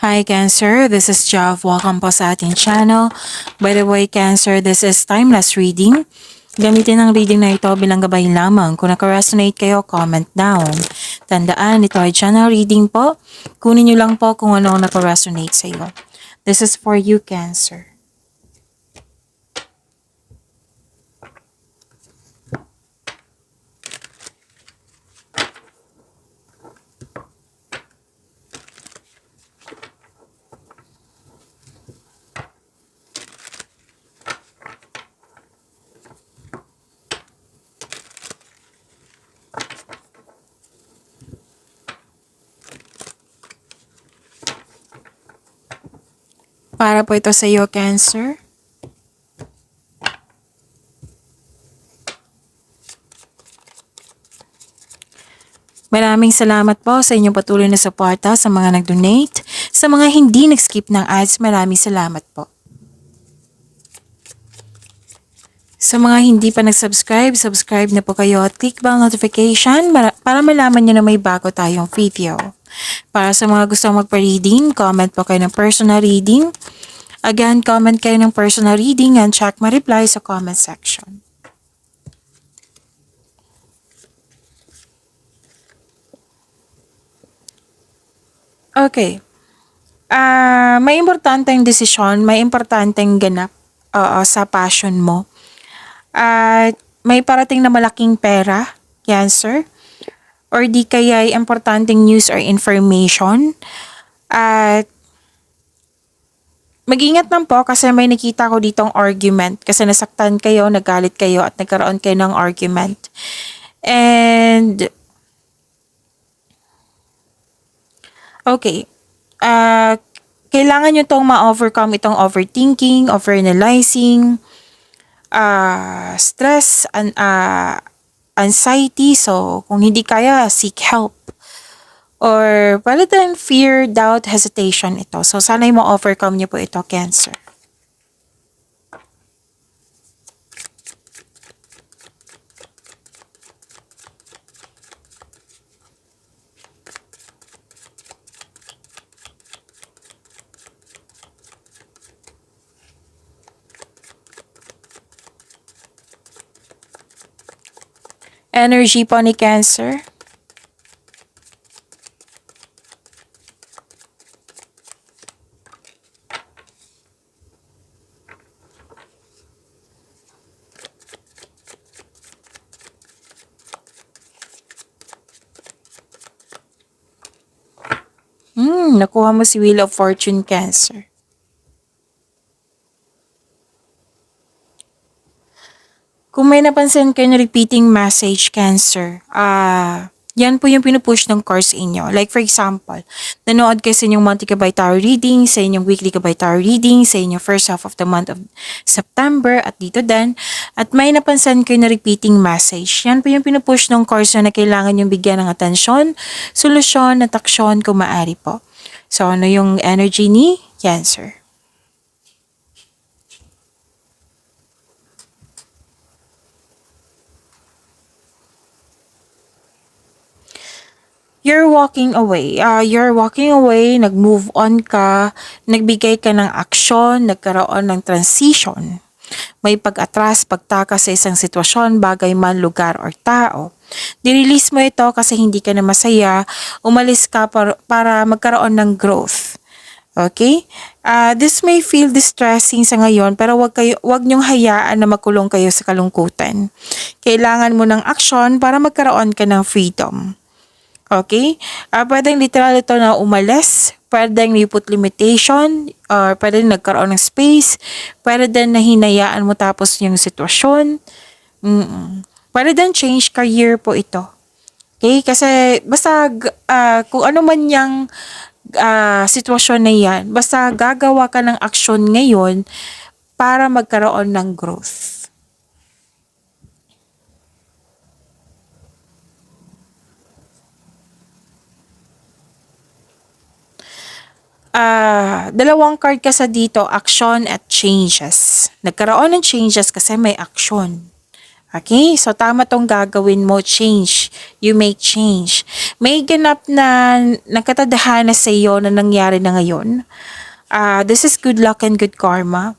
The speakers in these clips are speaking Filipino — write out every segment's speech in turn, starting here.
Hi Cancer, this is Jav. Welcome po sa ating channel. By the way Cancer, this is timeless reading. Gamitin ang reading na ito bilang gabay lamang. Kung naka-resonate kayo, comment down. Tandaan, ito ay channel reading po. Kunin nyo lang po kung ano ang naka-resonate sa iyo. This is for you Cancer. Para po ito sa iyo, Cancer. Maraming salamat po sa inyong patuloy na suporta sa mga nag-donate. Sa mga hindi nag-skip ng ads, maraming salamat po. Sa mga hindi pa nag-subscribe, subscribe na po kayo at click bell notification para malaman nyo na may bago tayong video. Para sa mga gusto magpa-reading, comment po kayo ng personal reading. Again, comment kayo ng personal reading and check my reply sa comment section. Okay. May importanteng desisyon, may importanteng ganap sa passion mo. At may parating na malaking pera, Cancer. Or di kaya ay importanteng news or information. At mag-ingat lang po kasi may nakita ko ditong argument. Kasi nasaktan kayo, nagalit kayo at nagkaroon kayo ng argument. And okay. Kailangan nyo itong ma-overcome itong overthinking, overanalyzing, stress, anxiety. So, kung hindi kaya, seek help. Or pwede din fear, doubt, hesitation ito. So, sana'y ma-overcome nyo po ito, Cancer. Energy po ni Cancer. Nakuha mo si Wheel of Fortune, Cancer. Kung may napansin kayo na repeating message, Cancer, yan po yung pinupush ng cards inyo. Like for example, nanood kayo sa inyong monthly Gabay Tarot reading, sa inyong weekly Gabay Tarot reading, sa inyong first half of the month of September, at dito din. At may napansin kayo na repeating message. Yan po yung pinupush ng cards na kailangan yung bigyan ng atensyon, solusyon, at aksyon kung maaari po. So, ano yung energy ni Cancer? You're walking away, nag-move on ka, nagbigay ka ng aksyon, nagkaroon ng transition. May pag-atras, pagtakas sa isang sitwasyon, bagay man, lugar, or tao. Nirelease mo ito kasi hindi ka na masaya, umalis ka para magkaroon ng growth. Okay? This may feel distressing sa ngayon pero wag niyong hayaan na makulong kayo sa kalungkutan. Kailangan mo ng aksyon para magkaroon ka ng freedom. Okay? Pwedeng literal ito na umalis, pwedeng may put limitation, or pwedeng nagkaroon ng space, pwede din na hinayaan mo tapos yung sitwasyon. Pwede din change career po ito. Okay? Kasi basta kung ano man yung sitwasyon na yan, basta gagawa ka ng aksyon ngayon para magkaroon ng growth. Dalawang card kasi dito, action at changes. Nagkaroon ng changes kasi may action. Okay? So, tama tong gagawin mo. Change. You make change. May ganap na nagkatadhana sa iyo na nangyari na ngayon. This is good luck and good karma.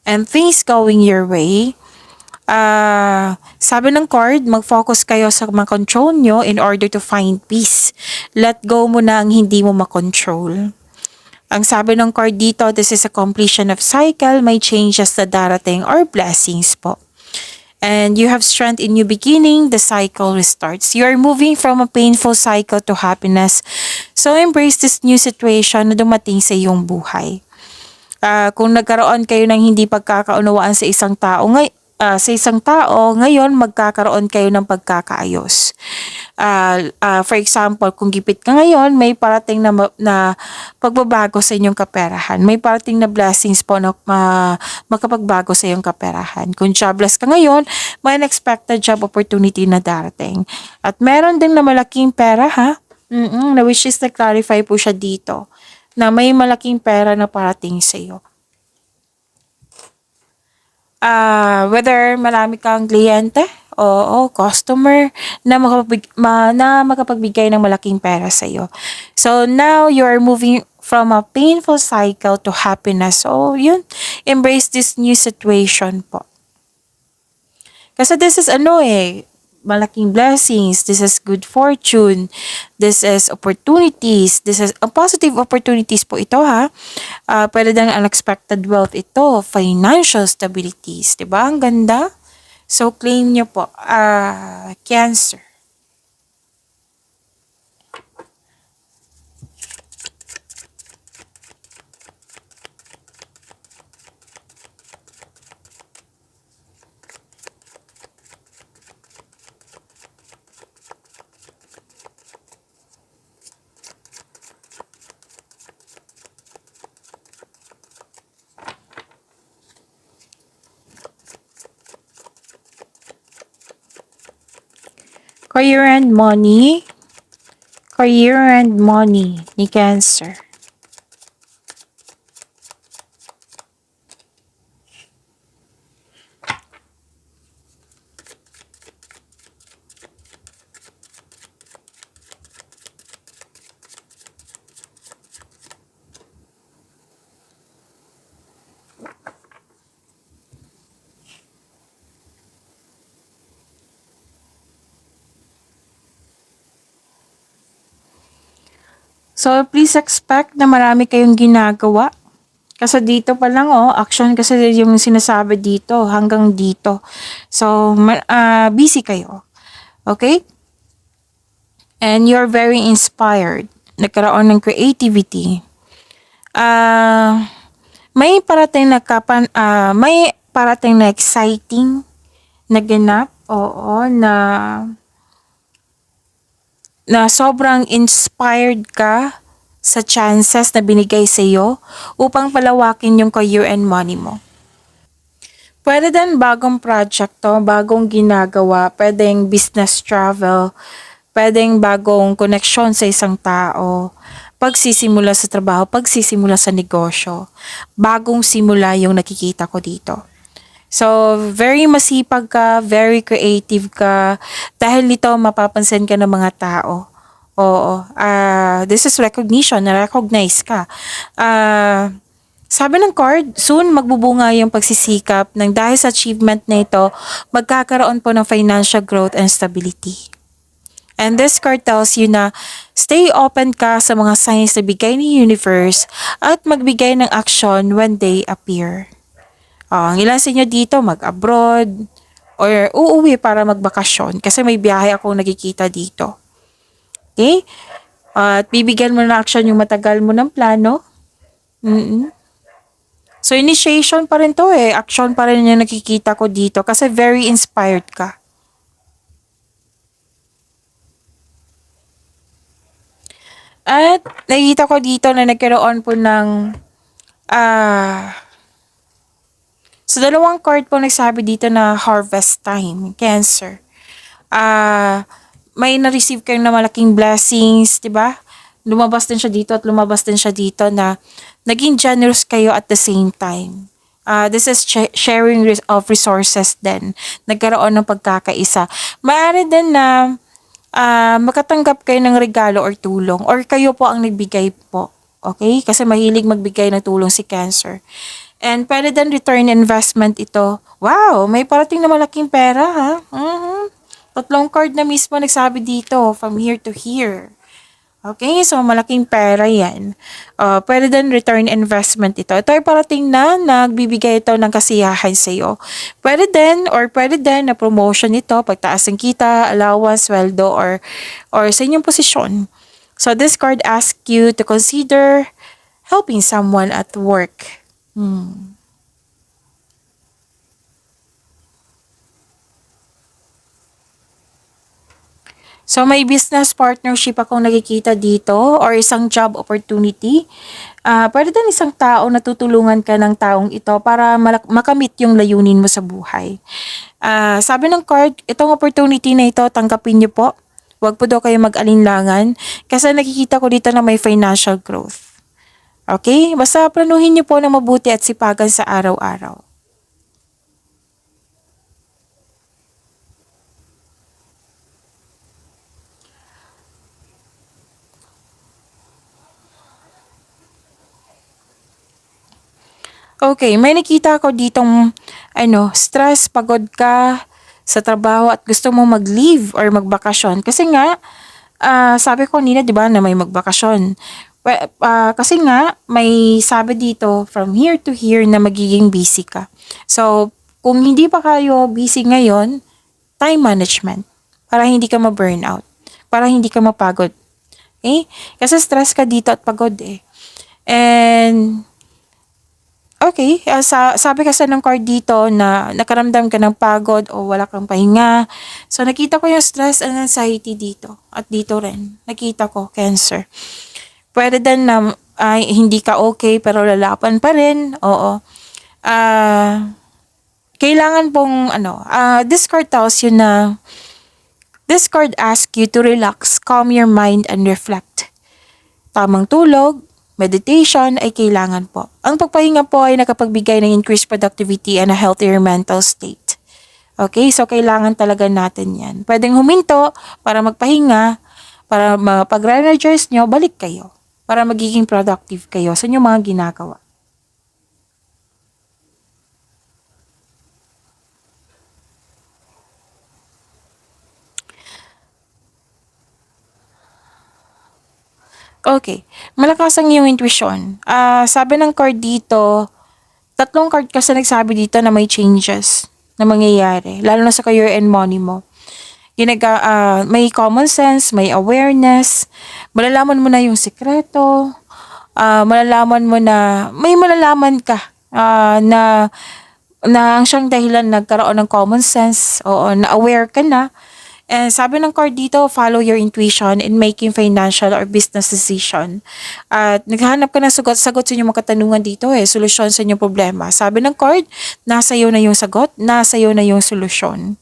And things going your way. Sabi ng card, mag-focus kayo sa control nyo in order to find peace. Let go mo na ang hindi mo makontrol. Ang sabi ng card dito, this is a completion of cycle, may changes na darating or blessings po. And you have strength in new beginning, the cycle restarts. You are moving from a painful cycle to happiness. So embrace this new situation na dumating sa iyong buhay. Kung nagkaroon kayo ng hindi pagkakaunawaan sa isang tao, ngayon magkakaroon kayo ng pagkakaayos. For example, kung gipit ka ngayon, may parating na pagbabago sa inyong kaperahan. May parating na blessings po na makapagbago sa iyong kaperahan. Kung jobless ka ngayon, may unexpected job opportunity na darating. At meron din na malaking pera ha. Na which is na-clarify po siya dito na may malaking pera na parating sa iyo. Whether marami kang kliyente o customer na makapagbigay ng malaking pera sa iyo. So now you are moving from a painful cycle to happiness. So yun, embrace this new situation po. Kasi this is malaking blessings, this is good fortune, this is opportunities, this is positive opportunities po ito ha. Pwede din unexpected wealth ito, financial stabilities, diba? Ang ganda. So claim nyo po, Cancer. Career and money. Career and money ni Cancer. So, please expect na marami kayong ginagawa. Kasi dito pa lang, action kasi yung sinasabi dito, hanggang dito. So, busy kayo. Okay? And you're very inspired. Nagkaroon ng creativity. May parating na exciting na ganap. Oo, na sobrang inspired ka sa chances na binigay sa iyo upang palawakin yung career and money mo. Pwede din bagong project to, bagong ginagawa, pwedeng business travel, pwedeng bagong koneksyon sa isang tao, pagsisimula sa trabaho, pagsisimula sa negosyo, bagong simula yung nakikita ko dito. So, very masipag ka, very creative ka. Dahil nito, mapapansin ka ng mga tao. Oo. This is recognition, na-recognize ka. Sabi ng card, soon magbubunga yung pagsisikap ng dahil sa achievement na ito, magkakaroon po ng financial growth and stability. And this card tells you na stay open ka sa mga signs na bigay ni universe at magbigay ng action when they appear. Ang ilan sa inyo dito mag-abroad or uuwi para magbakasyon kasi may biyahe akong nakikita dito. Okay? At bibigyan mo ng action yung matagal mo ng plano. So initiation pa rin to action pa rin yung nakikita ko dito kasi very inspired ka. At nakikita ko dito na nagkaroon po ng sa dalawang card po nagsabi dito na harvest time, Cancer. May na-receive kayong na malaking blessings, di ba? Lumabas din siya dito at lumabas din siya dito na naging generous kayo at the same time. This is sharing of resources din. Nagkaroon ng pagkakaisa. Maaari din na makatanggap kayo ng regalo or tulong or kayo po ang nagbigay po. Okay? Kasi mahilig magbigay ng tulong si Cancer. And pwede din return investment ito. Wow! May parating na malaking pera ha? Tatlong card na mismo nagsabi dito from here to here. Okay, so malaking pera yan. Pwede din return investment ito. Ito ay parating na nagbibigay ito ng kasiyahan sa iyo. Pwede din na promotion ito, pagtaas ng kita, allowance, sweldo, or sa inyong posisyon. So this card asks you to consider helping someone at work. So may business partnership akong nakikita dito or isang job opportunity. Pwede din isang tao na tutulungan ka ng taong ito para makamit yung layunin mo sa buhay. Sabi ng card, itong opportunity na ito, tanggapin niyo po. Huwag po daw kayo mag-alinlangan kasi nakikita ko dito na may financial growth. Okay? Basta planuhin niyo po na mabuti at sipagan sa araw-araw. Okay, may nakita ko ditong stress, pagod ka sa trabaho at gusto mo mag-leave or magbakasyon. Kasi nga, sabi ko kanina, 'di ba, na may magbakasyon. Kasi nga may sabi dito from here to here na magiging busy ka. So, kung hindi pa kayo busy ngayon, time management para hindi ka ma-burnout, para hindi ka mapagod. Okay? Kasi stress ka dito at pagod eh. And okay, sabi kasi ng card dito na nakaramdam ka ng pagod o wala kang pahinga. So, nakita ko yung stress and anxiety dito. At dito rin, nakita ko, Cancer. Pwede din na hindi ka okay pero lalapan pa rin. Oo. Kailangan pong, this card tells you na, this card asks you to relax, calm your mind, and reflect. Tamang tulog, meditation ay kailangan po. Ang pagpahinga po ay nakapagbigay ng increased productivity and a healthier mental state. Okay, so kailangan talaga natin yan. Pwedeng huminto para magpahinga, para mapag-re-energize nyo, balik kayo. Para magiging productive kayo sa inyong mga ginagawa. Okay, malakas ang iyong intuition. Sabi ng card dito, tatlong card kasi nagsabi dito na may changes na mangyayari, lalo na sa career and money mo. May common sense, may awareness, malalaman mo na yung sikreto, malalaman mo na, may malalaman ka na ang siyang dahilan nagkaroon ng common sense, oo, na aware ka na. And sabi ng card dito, follow your intuition in making financial or business decision. At naghahanap ka ng sagot sa inyong mga katanungan dito solusyon sa inyong problema. Sabi ng card, nasa iyo na yung sagot, nasa iyo na yung solusyon.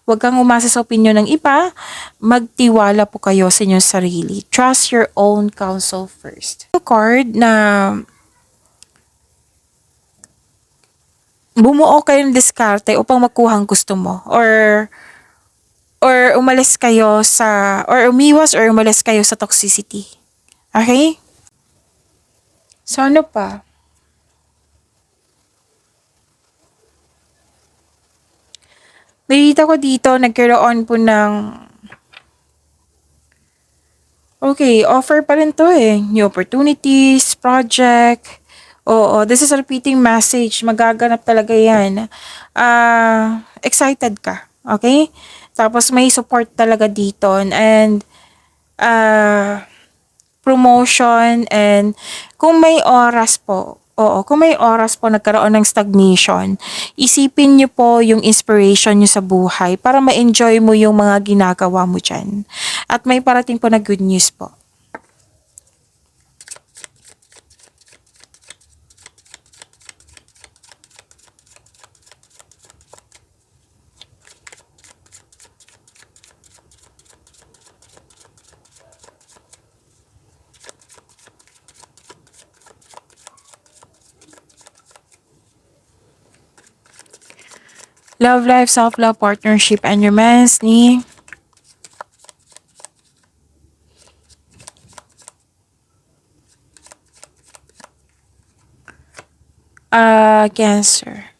Huwag kang umasa sa opinion ng iba, magtiwala po kayo sa inyong sarili. Trust your own counsel first. Card na bumuo kayo ng diskarte upang makuha ang gusto mo or umiwas or umalis kayo sa toxicity. Okay? So, ano pa? Nakita ko dito, nagkaroon po ng offer pa rin to new opportunities, project. Oo, this is a repeating message. Magaganap talaga yan. Excited ka. Okay? Tapos may support talaga dito. And, promotion and kung may oras po, kung may oras po nagkaroon ng stagnation, isipin niyo po yung inspiration niyo sa buhay para ma-enjoy mo yung mga ginagawa mo dyan. At may parating po na good news po. Love life, self-love, partnership, and romance ni Cancer.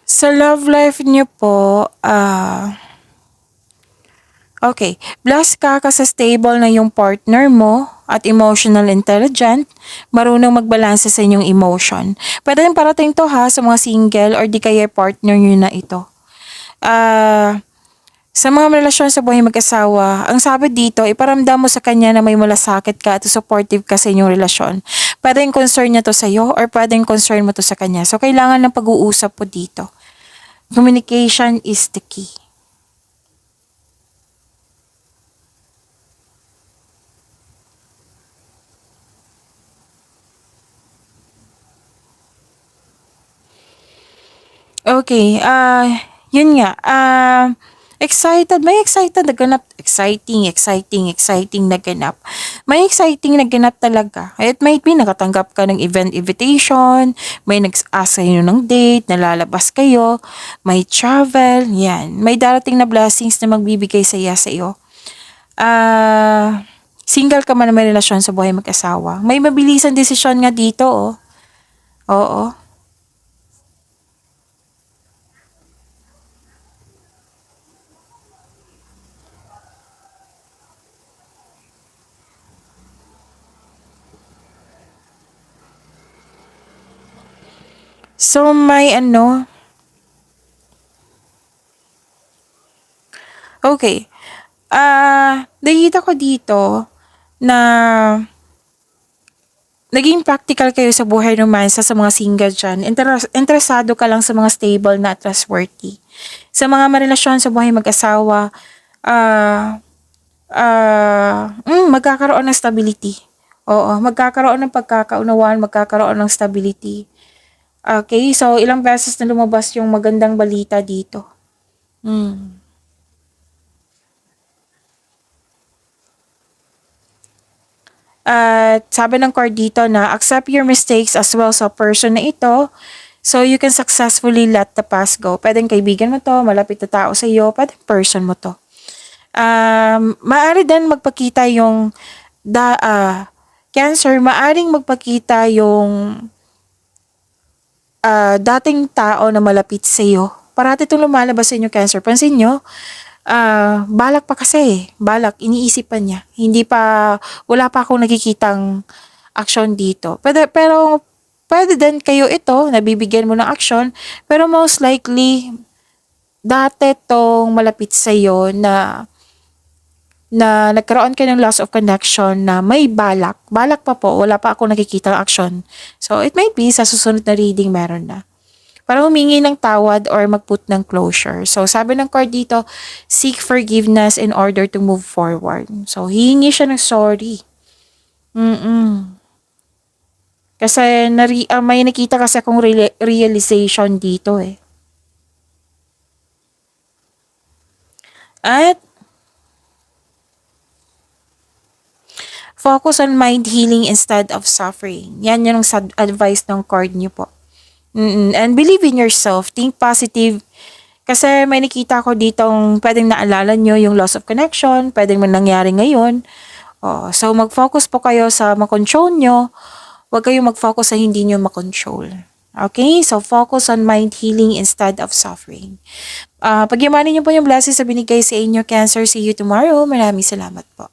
Sa love life niyo po, okay, blessed ka kasi stable na yung partner mo at emotional intelligent, marunong magbalanse sa inyong emotion. Pwede rin parating to ha sa mga single or di kaya partner nyo na ito. Sa mga relasyon sa buhay mag-asawa, ang sabi dito, iparamdam mo sa kanya na may malasakit ka at supportive ka sa inyong relasyon. Pwedeng concern niya to sa'yo or pwedeng concern mo to sa kanya. So, kailangan ng pag-uusap po dito. Communication is the key. Okay, yun nga, may excited naganap, exciting naganap. May exciting naganap talaga. It might be nakatanggap ka ng event invitation, may nag-ask sa'yo ng date, nalalabas kayo, may travel, yan. May darating na blessings na magbibigay saya sa iyo. Single ka man na may relasyon sa buhay mag-asawa. May mabilisan desisyon nga dito, oh. Oo. So, okay. Nakita ko dito na naging practical kayo sa buhay romansa sa mga single dyan. Interesado ka lang sa mga stable na trustworthy. Sa mga marelasyon sa buhay mag-asawa, magkakaroon ng stability. Oo, magkakaroon ng pagkakaunawaan, magkakaroon ng stability. Okay, so ilang beses na lumabas yung magandang balita dito. At sabi ng card dito na accept your mistakes as well sa person na ito so you can successfully let the past go. Pwedeng kaibigan mo to, malapit na tao sa iyo, pwedeng person mo to. Maaari din magpakita yung Cancer, maaring magpakita yung dating tao na malapit sa iyo. Parati itong lumalabas sa inyo, Cancer. Pansin nyo, balak pa kasi. Balak, iniisip pa niya. Wala pa akong nakikitang action dito. Pero pwede din kayo ito, nabibigyan mo ng action, pero most likely, dati tong malapit sa iyo na nagkaroon ka ng loss of connection na may balak. Balak pa po, wala pa ako nakikita action. So, it might be sa susunod na reading meron na. Para humingi ng tawad or mag-put ng closure. So, sabi ng card dito, seek forgiveness in order to move forward. So, hihingi siya ng sorry. Kasi may nakita kasi akong realization dito eh. At focus on mind healing instead of suffering. Yan yung advice ng card niyo po. And believe in yourself. Think positive. Kasi may nakita ko ditong pwedeng naalala nyo yung loss of connection. Pwedeng nangyari ngayon. So mag-focus po kayo sa makontrol nyo. Huwag kayong mag-focus sa hindi nyo makontrol. Okay? So focus on mind healing instead of suffering. Pagyamanin nyo po yung blessings na binigay sa inyo, Cancer. See you tomorrow. Maraming salamat po.